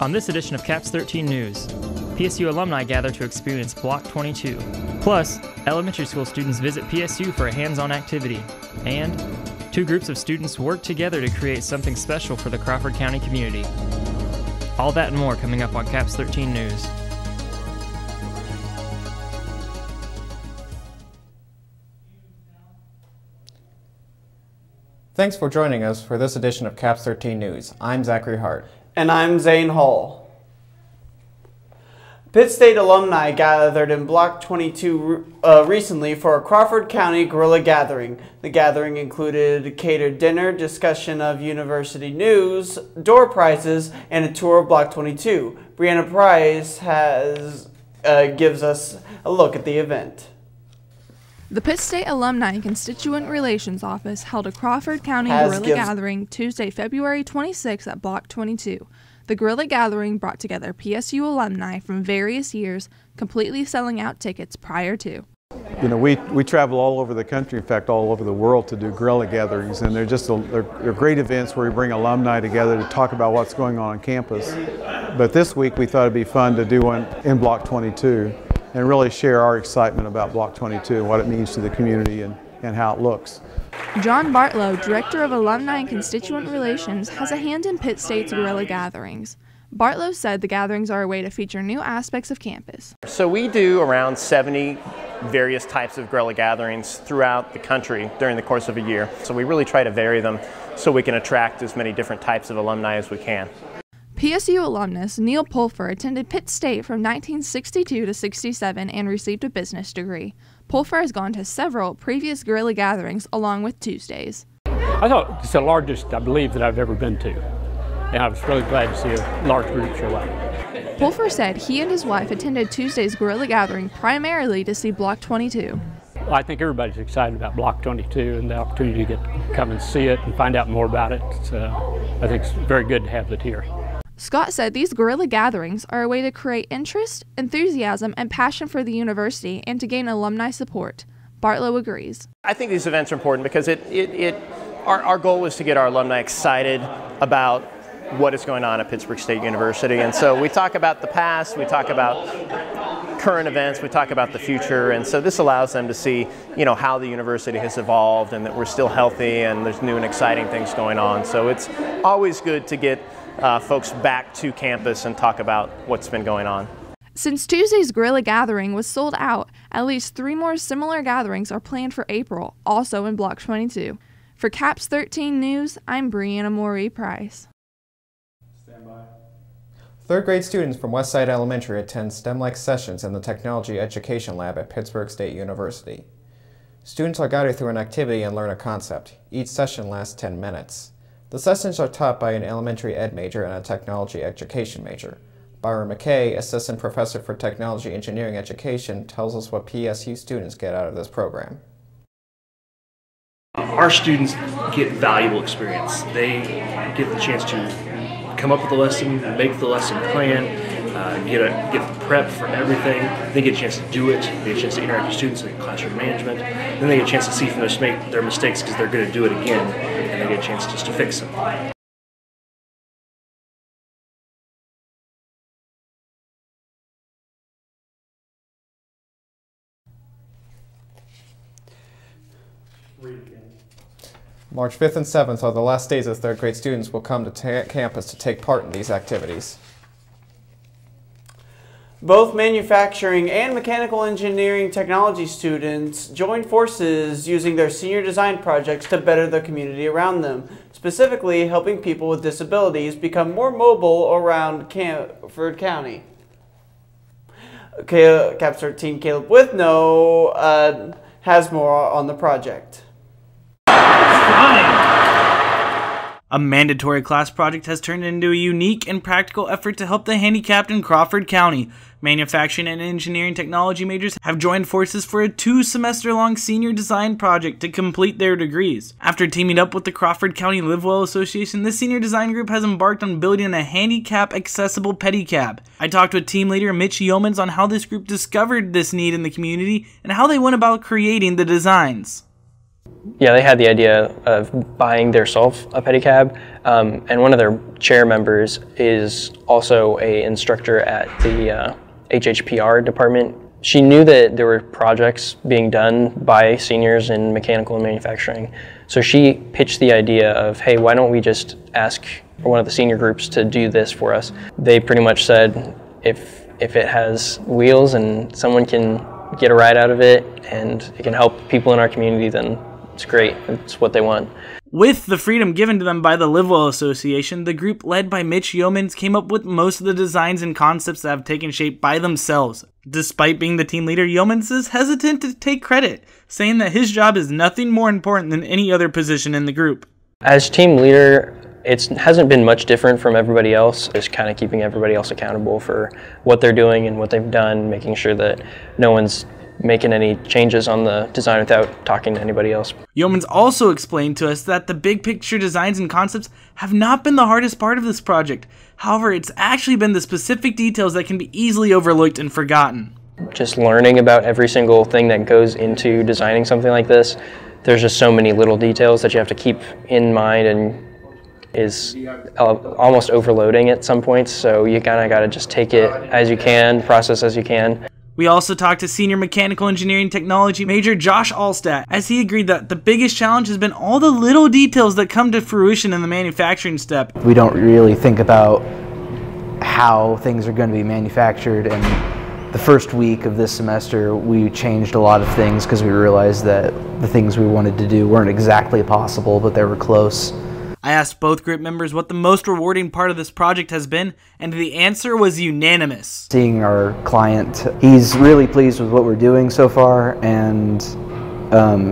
On this edition of CAPS 13 News, PSU alumni gather to experience Block 22. Plus, elementary school students visit PSU for a hands-on activity. And two groups of students work together to create something special for the Crawford County community. All that and more coming up on CAPS 13 News. Thanks for joining us for this edition of CAPS 13 News. I'm Zachary Hart. And I'm Zane Hall. Pitt State alumni gathered in Block 22 recently for a Crawford County guerrilla gathering. The gathering included a catered dinner, discussion of university news, door prizes, and a tour of Block 22. Brianna Price gives us a look at the event. The Pitt State Alumni and Constituent Relations Office held a Crawford County guerrilla gathering Tuesday, February 26 at Block 22. The guerrilla gathering brought together PSU alumni from various years, completely selling out tickets prior to. You know, we travel all over the country, in fact all over the world, to do guerrilla gatherings, and they're great events where we bring alumni together to talk about what's going on campus. But this week we thought it'd be fun to do one in Block 22. And really share our excitement about Block 22 and what it means to the community and how it looks. John Bartlow, Director of Alumni and Constituent Relations, has a hand in Pitt State's guerrilla gatherings. Bartlow said the gatherings are a way to feature new aspects of campus. So we do around 70 various types of guerrilla gatherings throughout the country during the course of a year. So we really try to vary them so we can attract as many different types of alumni as we can. PSU alumnus Neil Pulfer attended Pitt State from 1962 to 67 and received a business degree. Pulfer has gone to several previous guerrilla gatherings along with Tuesdays. I thought it's the largest, I believe, that I've ever been to. And I was really glad to see a large group show up. Pulfer said he and his wife attended Tuesday's guerrilla gathering primarily to see Block 22. Well, I think everybody's excited about Block 22 and the opportunity to come and see it and find out more about it. So I think it's very good to have it here. Scott said these guerrilla gatherings are a way to create interest, enthusiasm, and passion for the university and to gain alumni support. Bartlow agrees. I think these events are important because our goal is to get our alumni excited about what is going on at Pittsburg State University. And so we talk about the past, we talk about current events, we talk about the future, and so this allows them to see, you know, how the university has evolved and that we're still healthy and there's new and exciting things going on. So it's always good to get folks back to campus and talk about what's been going on. Since Tuesday's guerrilla gathering was sold out, at least 3 more similar gatherings are planned for April, also in Block 22. For CAPS 13 News, I'm Brianna Morey Price. Stand by. Third grade students from Westside Elementary attend STEM-like sessions in the Technology Education Lab at Pittsburg State University. Students are guided through an activity and learn a concept. Each session lasts 10 minutes. The sessions are taught by an elementary ed major and a technology education major. Byron McKay, Assistant Professor for Technology Engineering Education, tells us what PSU students get out of this program. Our students get valuable experience. They get the chance to come up with a lesson, make the lesson plan, get prep for everything. They get a chance to do it. They get a chance to interact with students in classroom management. Then they get a chance to see from their mistakes because they're going to do it again, and they get a chance just to fix them. March 5th and 7th are the last days that third grade students will come to campus to take part in these activities. Both manufacturing and mechanical engineering technology students join forces using their senior design projects to better the community around them, specifically helping people with disabilities become more mobile around Crawford County. CAPS 13 Caleb Withno has more on the project. A mandatory class project has turned into a unique and practical effort to help the handicapped in Crawford County. Manufacturing and engineering technology majors have joined forces for a 2-semester-long senior design project to complete their degrees. After teaming up with the Crawford County Live Well Association, the senior design group has embarked on building a handicap-accessible pedicab. I talked with team leader Mitch Yeomans on how this group discovered this need in the community and how they went about creating the designs. Yeah, they had the idea of buying themselves a pedicab, and one of their chair members is also an instructor at the HHPR department. She knew that there were projects being done by seniors in mechanical and manufacturing, so she pitched the idea of, hey, why don't we just ask one of the senior groups to do this for us? They pretty much said, if it has wheels and someone can get a ride out of it and it can help people in our community, then it's great. It's what they want. With the freedom given to them by the Livewell Association, the group led by Mitch Yeomans came up with most of the designs and concepts that have taken shape by themselves. Despite being the team leader, Yeomans is hesitant to take credit, saying that his job is nothing more important than any other position in the group. As team leader, it hasn't been much different from everybody else. Just kind of keeping everybody else accountable for what they're doing and what they've done, making sure that no one's making any changes on the design without talking to anybody else. Yeomans also explained to us that the big picture designs and concepts have not been the hardest part of this project. However, it's actually been the specific details that can be easily overlooked and forgotten. Just learning about every single thing that goes into designing something like this. There's just so many little details that you have to keep in mind, and is almost overloading at some points, so you kind of got to just take it as you can, process as you can. We also talked to Senior Mechanical Engineering Technology Major Josh Allstat, as he agreed that the biggest challenge has been all the little details that come to fruition in the manufacturing step. We don't really think about how things are going to be manufactured, and the first week of this semester we changed a lot of things because we realized that the things we wanted to do weren't exactly possible, but they were close. I asked both group members what the most rewarding part of this project has been, and the answer was unanimous. Seeing our client, he's really pleased with what we're doing so far, and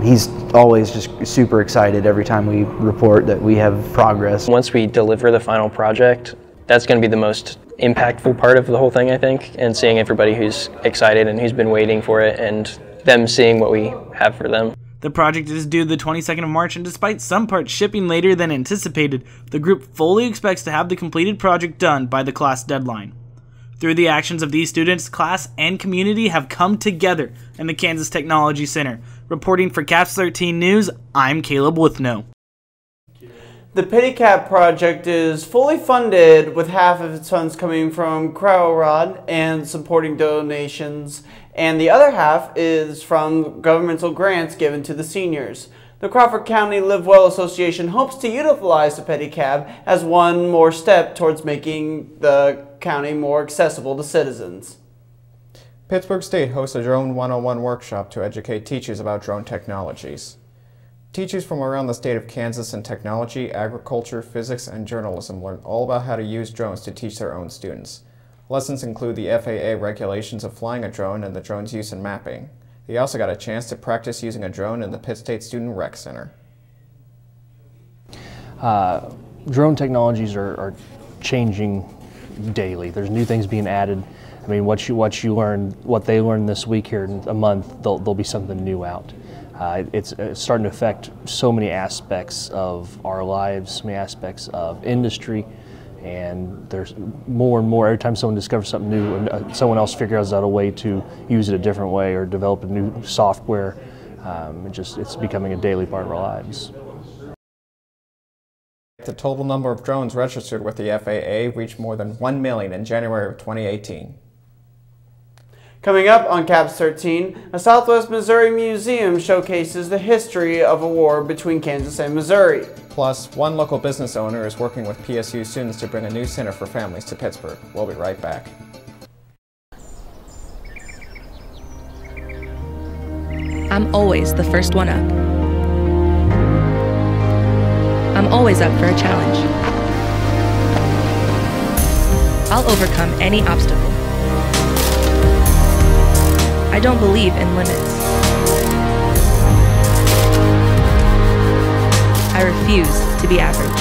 he's always just super excited every time we report that we have progress. Once we deliver the final project, that's going to be the most impactful part of the whole thing, I think, and seeing everybody who's excited and who's been waiting for it, and them seeing what we have for them. The project is due the 22nd of March, and despite some parts shipping later than anticipated, the group fully expects to have the completed project done by the class deadline. Through the actions of these students, class and community have come together in the Kansas Technology Center. Reporting for CAPS 13 News, I'm Caleb Withno. The Pedicab project is fully funded, with half of its funds coming from CryoRod and supporting donations, and the other half is from governmental grants given to the seniors. The Crawford County Livewell Association hopes to utilize the Pedicab as one more step towards making the county more accessible to citizens. Pittsburg State hosts a Drone 101 workshop to educate teachers about drone technologies. Teachers from around the state of Kansas in technology, agriculture, physics, and journalism learn all about how to use drones to teach their own students. Lessons include the FAA regulations of flying a drone and the drone's use in mapping. They also got a chance to practice using a drone in the Pitt State Student Rec Center. Drone technologies are changing daily. There's new things being added. I mean, what they learned this week here in a month, there'll be something new out. It's starting to affect so many aspects of our lives, so many aspects of industry, and there's more and more. Every time someone discovers something new, and someone else figures out a way to use it a different way or develop a new software, it's becoming a daily part of our lives. The total number of drones registered with the FAA reached more than 1 million in January of 2018. Coming up on CAPS 13, a Southwest Missouri museum showcases the history of a war between Kansas and Missouri. Plus, one local business owner is working with PSU students to bring a new center for families to Pittsburgh. We'll be right back. I'm always the first one up. I'm always up for a challenge. I'll overcome any obstacle. I don't believe in limits. I refuse to be average.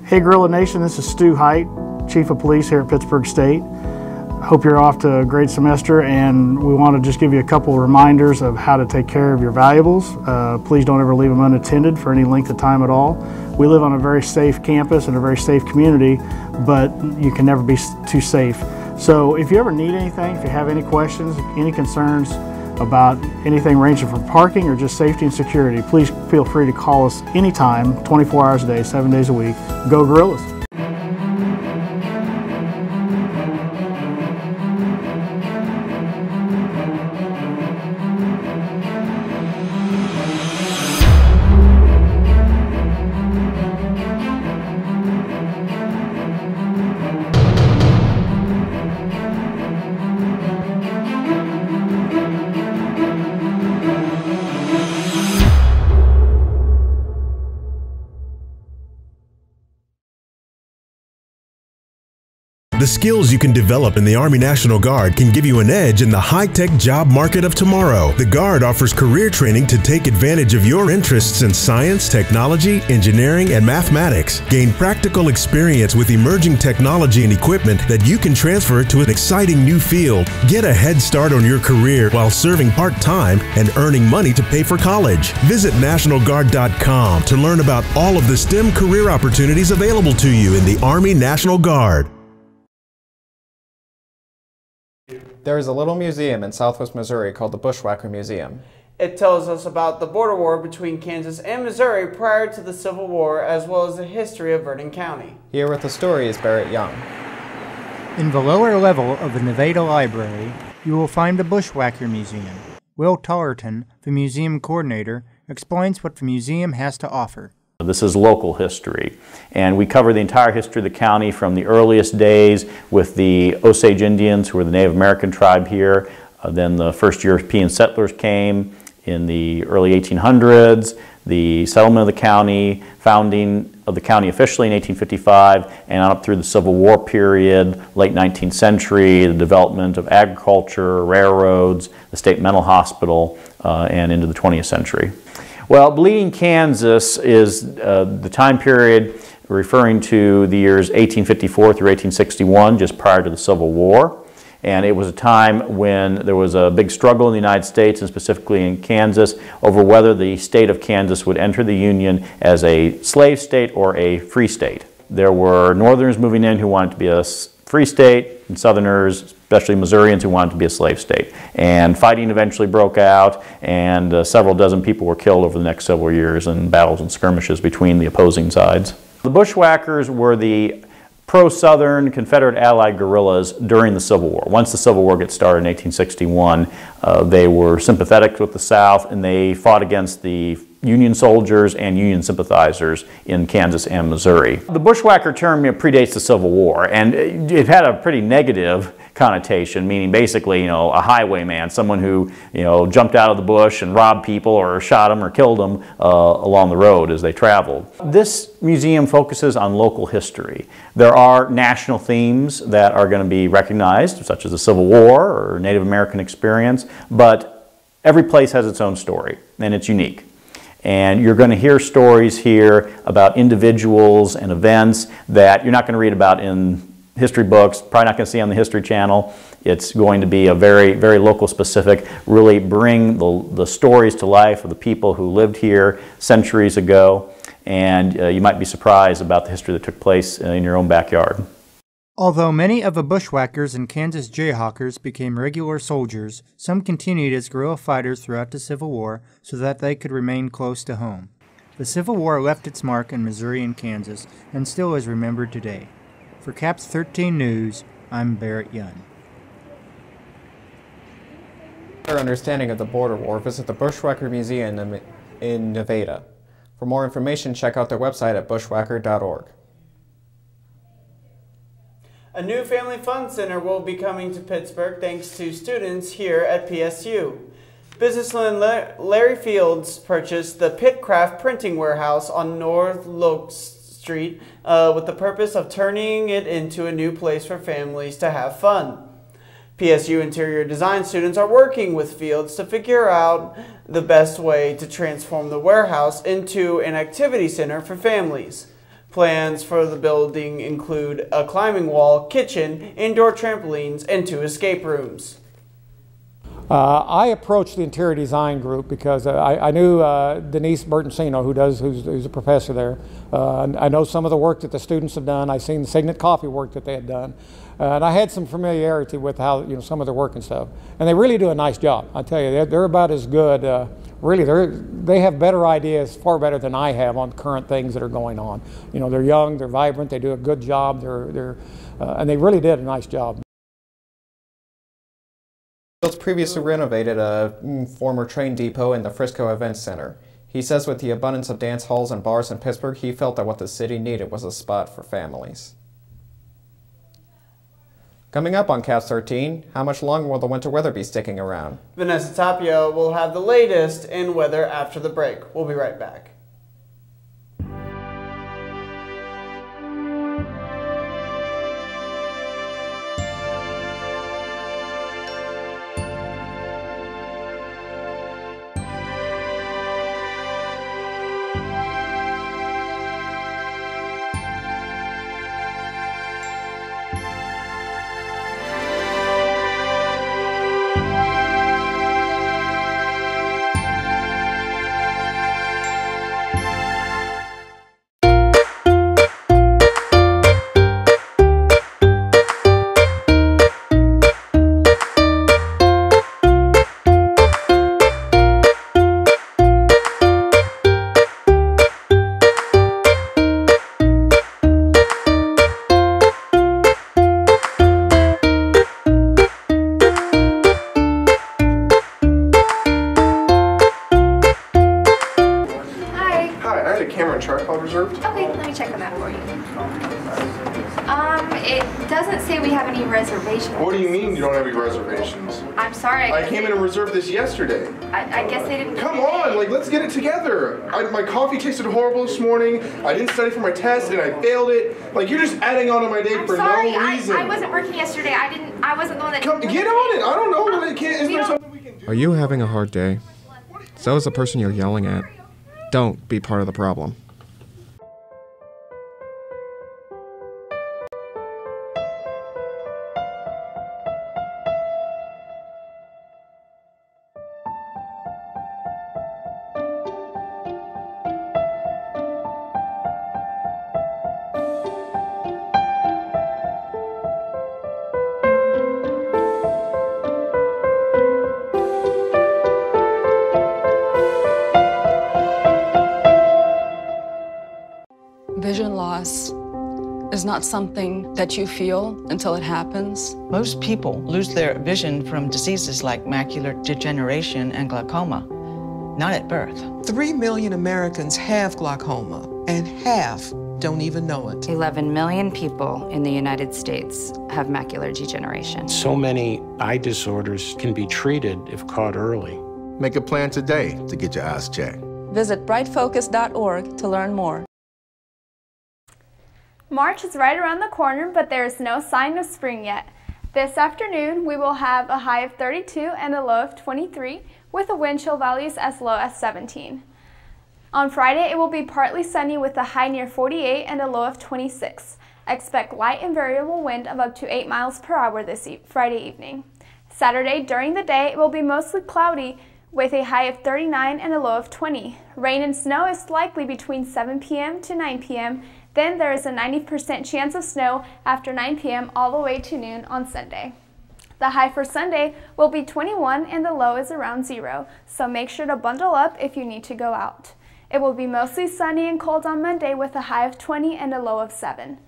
Hey Guerrilla Nation, this is Stu Height, Chief of Police here at Pittsburg State. Hope you're off to a great semester, and we want to just give you a couple of reminders of how to take care of your valuables. Please don't ever leave them unattended for any length of time at all. We live on a very safe campus and a very safe community, but you can never be too safe. So if you ever need anything, if you have any questions, any concerns about anything ranging from parking or just safety and security, please feel free to call us anytime, 24 hours a day, 7 days a week. Go Gorillas! The skills you can develop in the Army National Guard can give you an edge in the high-tech job market of tomorrow. The Guard offers career training to take advantage of your interests in science, technology, engineering, and mathematics. Gain practical experience with emerging technology and equipment that you can transfer to an exciting new field. Get a head start on your career while serving part-time and earning money to pay for college. Visit NationalGuard.com to learn about all of the STEM career opportunities available to you in the Army National Guard. There is a little museum in southwest Missouri called the Bushwhacker Museum. It tells us about the border war between Kansas and Missouri prior to the Civil War, as well as the history of Vernon County. Here with the story is Barrett Young. In the lower level of the Nevada Library, you will find the Bushwhacker Museum. Will Tollerton, the museum coordinator, explains what the museum has to offer. This is local history, and we cover the entire history of the county from the earliest days with the Osage Indians, who were the Native American tribe here. Then the first European settlers came in the early 1800s, the settlement of the county, founding of the county officially in 1855, and on up through the Civil War period, late 19th century, the development of agriculture, railroads, the state mental hospital, and into the 20th century. Well, Bleeding Kansas is the time period referring to the years 1854 through 1861, just prior to the Civil War. And it was a time when there was a big struggle in the United States, and specifically in Kansas, over whether the state of Kansas would enter the Union as a slave state or a free state. There were Northerners moving in who wanted to be a free state, and Southerners, especially Missourians, who wanted to be a slave state. And fighting eventually broke out, and several dozen people were killed over the next several years in battles and skirmishes between the opposing sides. The Bushwhackers were the pro-Southern Confederate Allied guerrillas during the Civil War. Once the Civil War gets started in 1861, they were sympathetic with the South, and they fought against the Union soldiers and Union sympathizers in Kansas and Missouri. The Bushwhacker term predates the Civil War, and it had a pretty negative connotation, meaning basically, a highwayman, someone who, jumped out of the bush and robbed people or shot them or killed them along the road as they traveled. This museum focuses on local history. There are national themes that are going to be recognized, such as the Civil War or Native American experience, but every place has its own story, and it's unique. And you're going to hear stories here about individuals and events that you're not going to read about in history books, probably not going to see on the History Channel. It's going to be a very, very local specific, really bring the stories to life of the people who lived here centuries ago. And you might be surprised about the history that took place in your own backyard. Although many of the Bushwhackers and Kansas Jayhawkers became regular soldiers, some continued as guerrilla fighters throughout the Civil War so that they could remain close to home. The Civil War left its mark in Missouri and Kansas and still is remembered today. For CAPS 13 News, I'm Barrett Young. For your understanding of the border war, visit the Bushwhacker Museum in Nevada. For more information, check out their website at bushwhacker.org. A new Family Fun Center will be coming to Pittsburgh thanks to students here at PSU. Businessman Larry Fields purchased the Pitcraft Printing Warehouse on North Locust Street with the purpose of turning it into a new place for families to have fun. PSU interior design students are working with Fields to figure out the best way to transform the warehouse into an activity center for families. Plans for the building include a climbing wall, kitchen, indoor trampolines, and 2 escape rooms. I approached the interior design group because I knew Denise Bertensino, who's a professor there. I know some of the work that the students have done. I've seen the Signet Coffee work that they had done. And I had some familiarity with how, some of their work and stuff. And they really do a nice job. I tell you, they're about as good. Really, they have better ideas, far better than I have on current things that are going on. They're young, they're vibrant, they do a good job, and they really did a nice job. Fields previously renovated a former train depot in the Frisco Event Center. He says with the abundance of dance halls and bars in Pittsburgh, he felt that what the city needed was a spot for families. Coming up on Cast 13, how much longer will the winter weather be sticking around? Vanessa Tapia will have the latest in weather after the break. We'll be right back. It doesn't say we have any reservations. What do you mean you don't have any reservations? I'm sorry. I came in and reserved this yesterday. I guess they didn't. Come on, let's get it together. My coffee tasted horrible this morning. I didn't study for my test and I failed it. You're just adding on to my day for no reason. I wasn't working yesterday. I wasn't the one that. Come, get on it. I don't know. Is there something we can do? Are you having a hard day? So is the person you're yelling at. Don't be part of the problem. Vision loss is not something that you feel until it happens. Most people lose their vision from diseases like macular degeneration and glaucoma, not at birth. 3 million Americans have glaucoma, and half don't even know it. 11 million people in the United States have macular degeneration. So many eye disorders can be treated if caught early. Make a plan today to get your eyes checked. Visit brightfocus.org to learn more. March is right around the corner, but there is no sign of spring yet. This afternoon, we will have a high of 32 and a low of 23, with the wind chill values as low as 17. On Friday, it will be partly sunny with a high near 48 and a low of 26. Expect light and variable wind of up to 8 miles per hour this Friday evening. Saturday, during the day, it will be mostly cloudy with a high of 39 and a low of 20. Rain and snow is likely between 7 p.m. to 9 p.m. Then there is a 90% chance of snow after 9 p.m. all the way to noon on Sunday. The high for Sunday will be 21 and the low is around 0, so make sure to bundle up if you need to go out. It will be mostly sunny and cold on Monday with a high of 20 and a low of 7.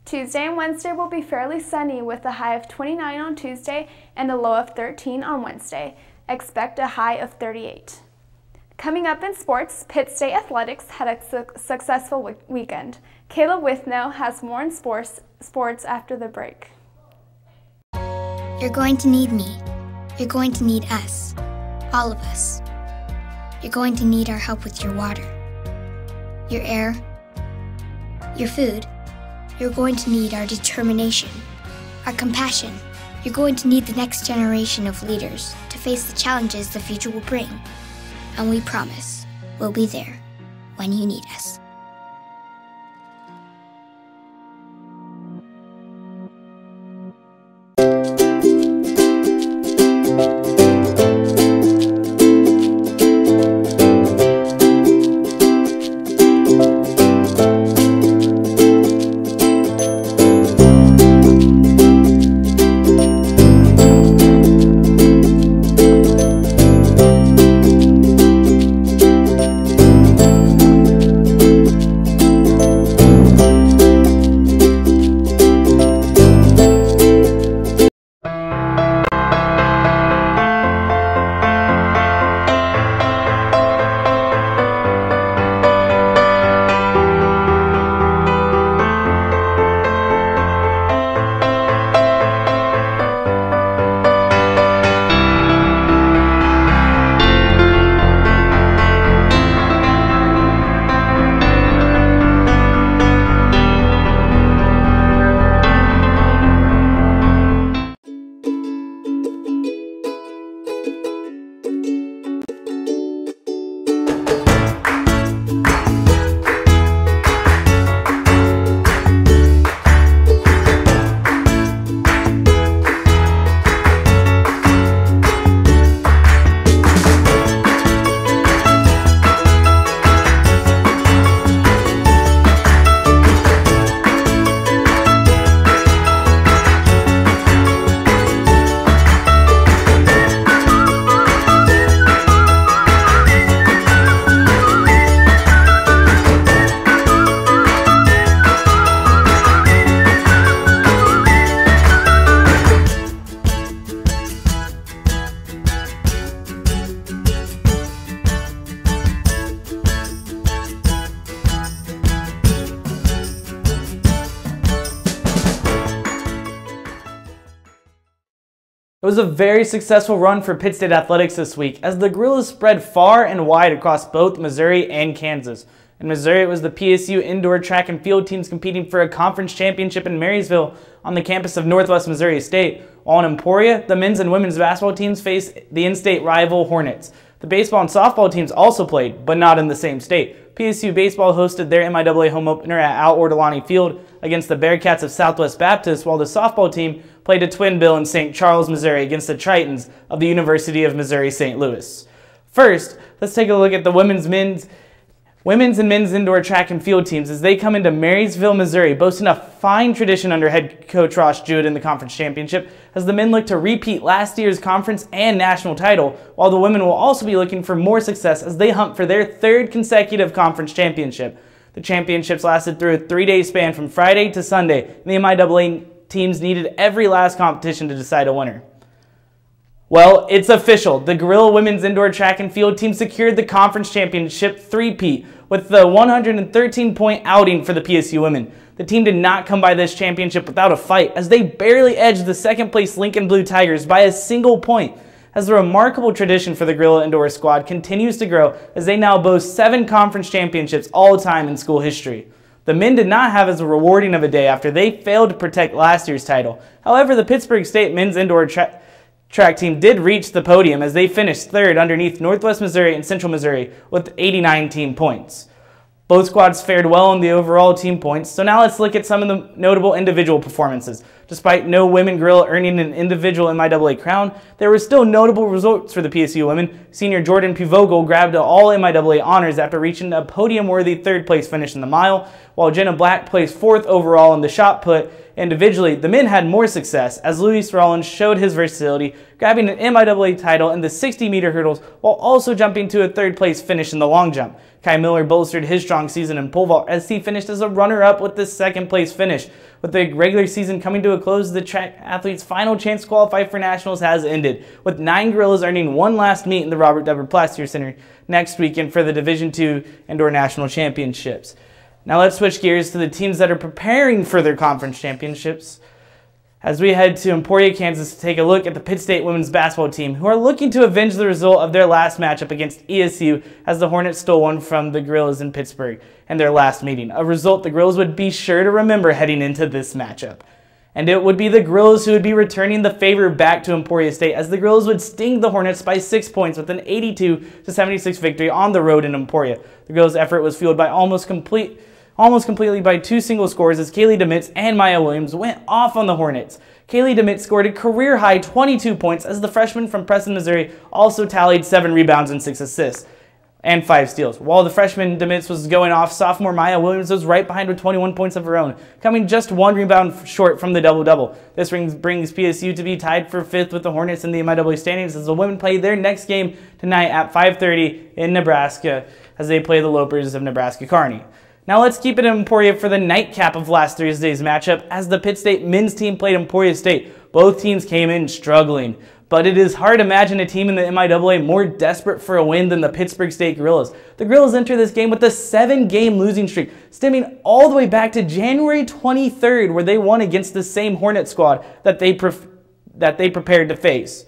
Tuesday and Wednesday will be fairly sunny with a high of 29 on Tuesday and a low of 13 on Wednesday. Expect a high of 38. Coming up in sports, Pitt State Athletics had a successful weekend. Caleb Withnow has more in sports after the break. You're going to need me. You're going to need us. All of us. You're going to need our help with your water, your air, your food. You're going to need our determination, our compassion. You're going to need the next generation of leaders to face the challenges the future will bring. And we promise we'll be there when you need us. It was a very successful run for Pitt State athletics this week, as the Gorillas spread far and wide across both Missouri and Kansas. In Missouri, it was the PSU indoor track and field teams competing for a conference championship in Marysville on the campus of Northwest Missouri State, while in Emporia, the men's and women's basketball teams faced the in-state rival Hornets. The baseball and softball teams also played, but not in the same state. PSU baseball hosted their MIAA home opener at Al Ortolani Field against the Bearcats of Southwest Baptist, while the softball team played a twin bill in St. Charles, Missouri against the Tritons of the University of Missouri St. Louis. First, let's take a look at the women's and men's indoor track and field teams as they come into Marysville, Missouri, boasting a fine tradition under head coach Ross Jewett in the conference championship, as the men look to repeat last year's conference and national title, while the women will also be looking for more success as they hunt for their third consecutive conference championship. The championships lasted through a 3-day span from Friday to Sunday, and the MIAA teams needed every last competition to decide a winner. Well, it's official. The Gorilla women's indoor track and field team secured the conference championship three-peat with the 113-point outing for the PSU women. The team did not come by this championship without a fight, as they barely edged the second-place Lincoln Blue Tigers by a single point, as the remarkable tradition for the Gorilla indoor squad continues to grow as they now boast 7 conference championships all-time in school history. The men did not have as rewarding of a day after they failed to protect last year's title. However, the Pittsburg State men's indoor track team did reach the podium as they finished third underneath Northwest Missouri and Central Missouri with 89 team points. Both squads fared well in the overall team points, so now let's look at some of the notable individual performances. Despite no women Gorilla earning an individual MIAA crown, there were still notable results for the PSU women. Senior Jordan Pivogel grabbed all MIAA honors after reaching a podium-worthy third-place finish in the mile, while Jenna Black placed 4th overall in the shot put. Individually, the men had more success as Luis Rollins showed his versatility, grabbing an MIAA title in the 60-meter hurdles while also jumping to a 3rd-place finish in the long jump. Kai Miller bolstered his strong season in pole vault as he finished as a runner-up with the 2nd-place finish. With the regular season coming to a close, the track athletes' final chance to qualify for nationals has ended, with 9 Gorillas earning one last meet in the Robert W. Plastier Center next weekend for the Division II Indoor National Championships. Now let's switch gears to the teams that are preparing for their conference championships as we head to Emporia, Kansas to take a look at the Pitt State women's basketball team, who are looking to avenge the result of their last matchup against ESU as the Hornets stole one from the Gorillas in Pittsburg in their last meeting, a result the Gorillas would be sure to remember heading into this matchup. And it would be the Gorillas who would be returning the favor back to Emporia State, as the Gorillas would sting the Hornets by 6 points with an 82-76 victory on the road in Emporia. The Gorillas' effort was fueled by almost completely by 2 single scores as Kaylee DeMitz and Maya Williams went off on the Hornets. Kaylee DeMitz scored a career-high 22 points as the freshman from Preston, Missouri also tallied 7 rebounds and 6 assists and 5 steals. While the freshman DeMitz was going off, sophomore Maya Williams was right behind with 21 points of her own, coming just 1 rebound short from the double-double. This brings PSU to be tied for 5th with the Hornets in the MIAA standings as the women play their next game tonight at 5:30 in Nebraska as they play the Lopers of Nebraska Kearney. Now let's keep it in Emporia for the nightcap of last Thursday's matchup as the Pitt State men's team played Emporia State. Both teams came in struggling, but it is hard to imagine a team in the MIAA more desperate for a win than the Pittsburg State Gorillas. The Gorillas enter this game with a 7-game losing streak, stemming all the way back to January 23rd, where they won against the same Hornet squad that they prepared to face.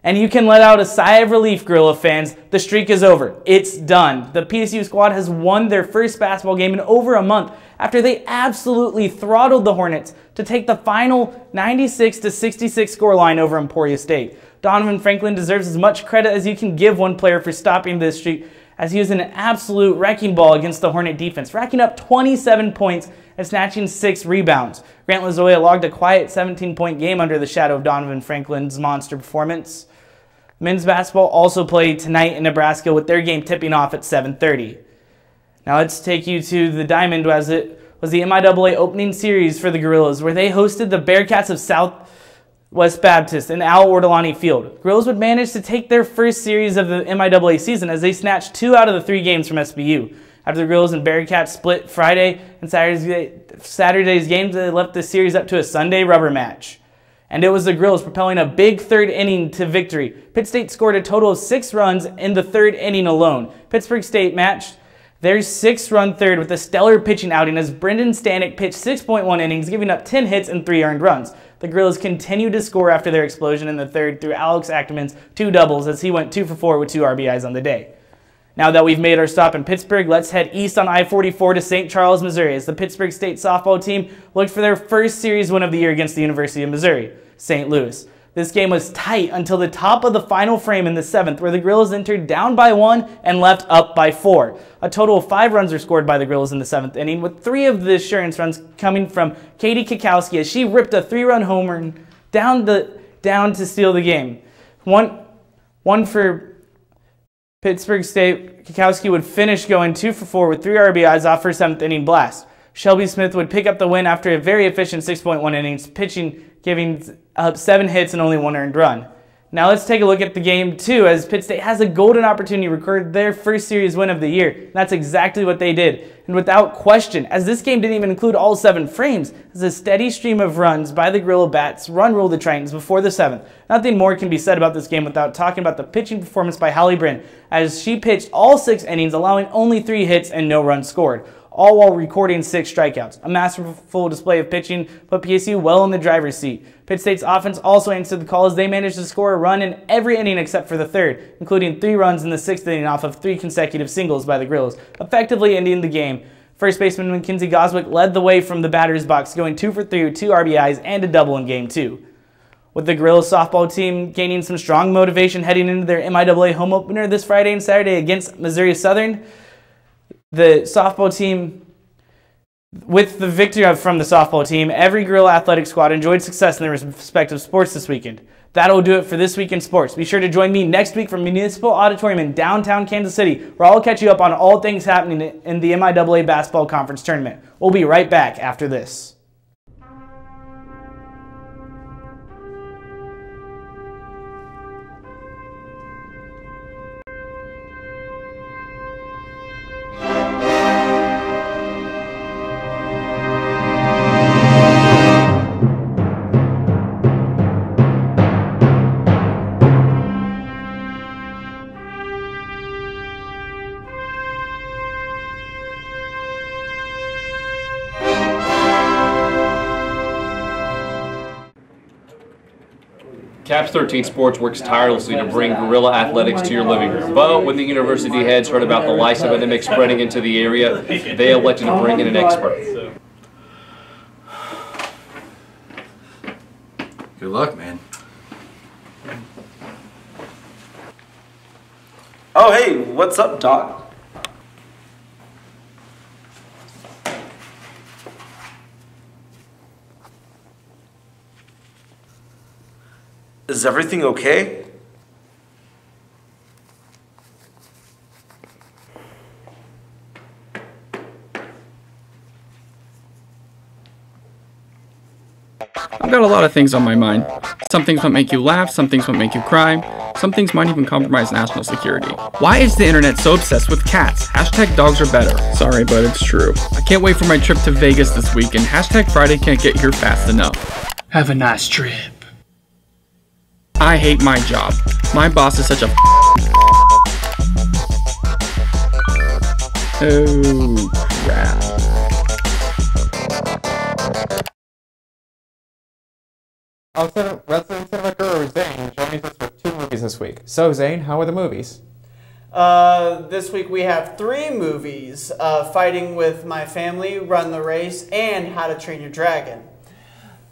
And you can let out a sigh of relief, Gorilla fans. The streak is over. It's done. The PSU squad has won their first basketball game in over a month after they absolutely throttled the Hornets to take the final 96-66 scoreline over Emporia State. Donovan Franklin deserves as much credit as you can give one player for stopping this streak, as he was an absolute wrecking ball against the Hornet defense, racking up 27 points and snatching 6 rebounds. Grant Lazoya logged a quiet 17-point game under the shadow of Donovan Franklin's monster performance. Men's basketball also played tonight in Nebraska with their game tipping off at 7:30. Now let's take you to the Diamond as it was the MIAA opening series for the Gorillas, where they hosted the Bearcats of Southwest Baptist in Al Ortolani Field. Gorillas would manage to take their first series of the MIAA season as they snatched 2 out of the 3 games from SBU. After the Gorillas and Bearcats split Friday and Saturday's games, they left the series up to a Sunday rubber match. And it was the Gorillas propelling a big 3rd inning to victory. Pitt State scored a total of 6 runs in the 3rd inning alone. Pittsburg State matched their 6-run third with a stellar pitching outing as Brendan Stanek pitched 6.1 innings, giving up 10 hits and 3 earned runs. The Gorillas continued to score after their explosion in the third through Alex Ackerman's 2 doubles as he went 2 for 4 with 2 RBIs on the day. Now that we've made our stop in Pittsburgh, let's head east on I-44 to St. Charles, Missouri, as the Pittsburg State softball team looked for their first series win of the year against the University of Missouri, St. Louis. This game was tight until the top of the final frame in the 7th, where the Gorillas entered down by 1 and left up by 4. A total of 5 runs were scored by the Gorillas in the 7th inning, with 3 of the assurance runs coming from Katie Kikowski as she ripped a 3-run homer down to steal the game. One for Pittsburg State. Kikowski would finish going 2 for 4 with 3 RBIs off her 7th inning blast. Shelby Smith would pick up the win after a very efficient 6.1 innings, pitching, giving up 7 hits and only 1 earned run. Now let's take a look at the game 2, as Pitt State has a golden opportunity to record their first series win of the year. And that's exactly what they did, and without question, as this game didn't even include all 7 frames, as a steady stream of runs by the Gorilla Bats run-ruled the Tritons before the 7th. Nothing more can be said about this game without talking about the pitching performance by Hallie Bryn, as she pitched all 6 innings, allowing only 3 hits and no runs scored, all while recording 6 strikeouts. A masterful display of pitching put PSU well in the driver's seat. Pitt State's offense also answered the call as they managed to score a run in every inning except for the 3rd, including 3 runs in the 6th inning off of 3 consecutive singles by the Gorillas, effectively ending the game. First baseman Mackenzie Goswick led the way from the batter's box, going 2 for 3 with 2 RBIs and a double in Game 2. With the Gorillas softball team gaining some strong motivation heading into their MIAA home opener this Friday and Saturday against Missouri Southern, the softball team, with the victory from the softball team, every Gorilla athletic squad enjoyed success in their respective sports this weekend. That'll do it for This Week in Sports. Be sure to join me next week from Municipal Auditorium in downtown Kansas City, where I'll catch you up on all things happening in the MIAA Basketball Conference Tournament. We'll be right back after this. Caps 13 Sports works tirelessly to bring Gorilla athletics to your living room. But when the university heads heard about the lice epidemic spreading into the area, they elected to bring in an expert. Good luck, man. Oh, hey, what's up, Doc? Is everything okay? I've got a lot of things on my mind. Some things might make you laugh, some things might make you cry, some things might even compromise national security. Why is the internet so obsessed with cats? Hashtag dogs are better. Sorry, but it's true. I can't wait for my trip to Vegas this week, and hashtag Friday can't get here fast enough. Have a nice trip. I hate my job. My boss is such a Oh, crap. Resident cinema guru Zane joins us with 2 movies this week. So Zane, how are the movies? This week we have 3 movies, Fighting with My Family, Run the Race, and How to Train Your Dragon.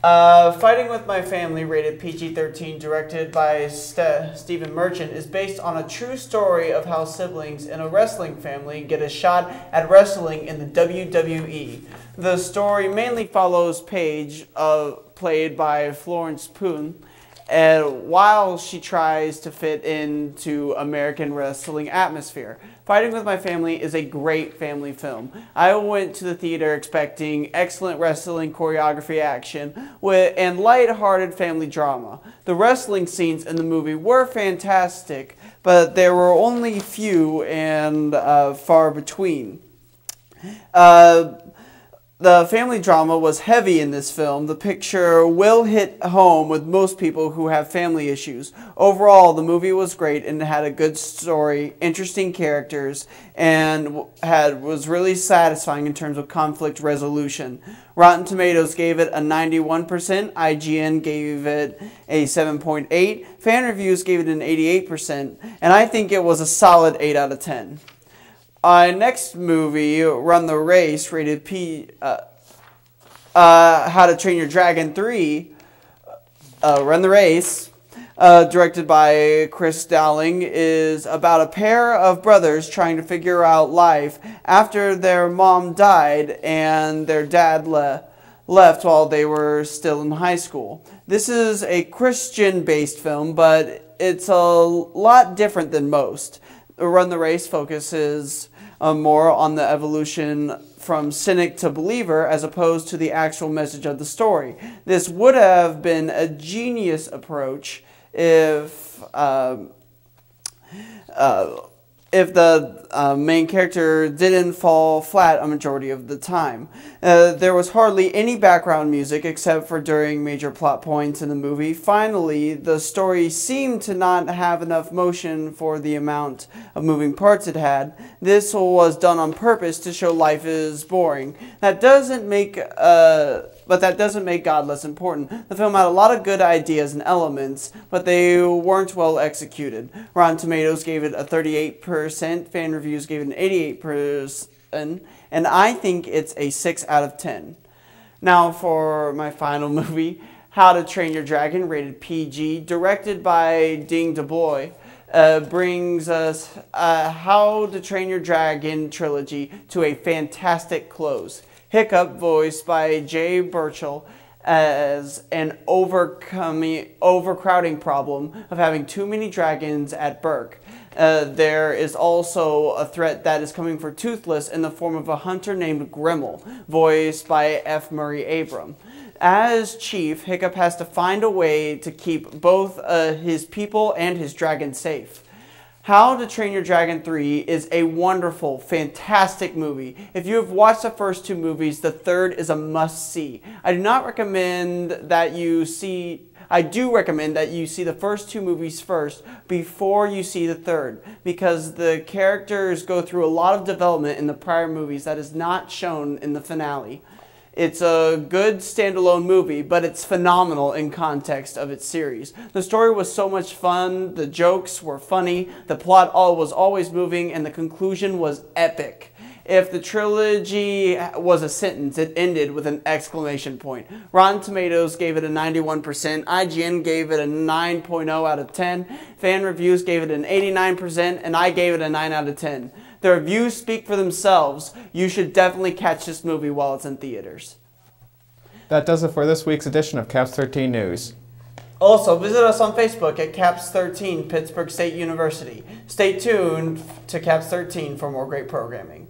Fighting with My Family, rated PG-13, directed by Stephen Merchant, is based on a true story of how siblings in a wrestling family get a shot at wrestling in the WWE. The story mainly follows Paige, played by Florence Pugh, while she tries to fit into American wrestling atmosphere. Fighting with My Family is a great family film. I went to the theater expecting excellent wrestling choreography action and light-hearted family drama. The wrestling scenes in the movie were fantastic, but there were only few and far between. The The family drama was heavy in this film. The picture will hit home with most people who have family issues. Overall, the movie was great and had a good story, interesting characters, and was really satisfying in terms of conflict resolution. Rotten Tomatoes gave it a 91%, IGN gave it a 7.8, fan reviews gave it an 88%, and I think it was a solid 8 out of 10. Next movie, Run the Race, rated P. How to Train Your Dragon 3. Run the Race, directed by Chris Dowling, is about a pair of brothers trying to figure out life after their mom died and their dad left while they were still in high school. This is a Christian-based film, but it's a lot different than most. Run the Race focuses more on the evolution from cynic to believer as opposed to the actual message of the story. This would have been a genius approach if the main character didn't fall flat a majority of the time. There was hardly any background music except for during major plot points in the movie. Finally, the story seemed to not have enough motion for the amount of moving parts it had. This was done on purpose to show life is boring. That doesn't make God less important. The film had a lot of good ideas and elements, but they weren't well executed. Rotten Tomatoes gave it a 38%, fan reviews gave it an 88%, and I think it's a 6 out of 10. Now for my final movie, How to Train Your Dragon, rated PG, directed by Ding DeBoy. Brings us How to Train Your Dragon trilogy to a fantastic close. Hiccup, voiced by Jay Burchell, as an overcrowding problem of having too many dragons at Burke. There is also a threat that is coming for Toothless in the form of a hunter named Grimmel, voiced by F. Murray Abram. As chief, Hiccup has to find a way to keep both his people and his dragon safe. How to Train Your Dragon 3 is a wonderful, fantastic movie. If you have watched the first two movies, the third is a must-see. I do recommend that you see the first two movies first before you see the third, because the characters go through a lot of development in the prior movies that is not shown in the finale. It's a good standalone movie, but it's phenomenal in context of its series. The story was so much fun, the jokes were funny, the plot was always moving, and the conclusion was epic. If the trilogy was a sentence, it ended with an exclamation point. Rotten Tomatoes gave it a 91%, IGN gave it a 9.0 out of 10, fan reviews gave it an 89%, and I gave it a 9 out of 10. The reviews speak for themselves. You should definitely catch this movie while it's in theaters. That does it for this week's edition of Caps 13 News. Also, visit us on Facebook at Caps 13 Pittsburg State University. Stay tuned to Caps 13 for more great programming.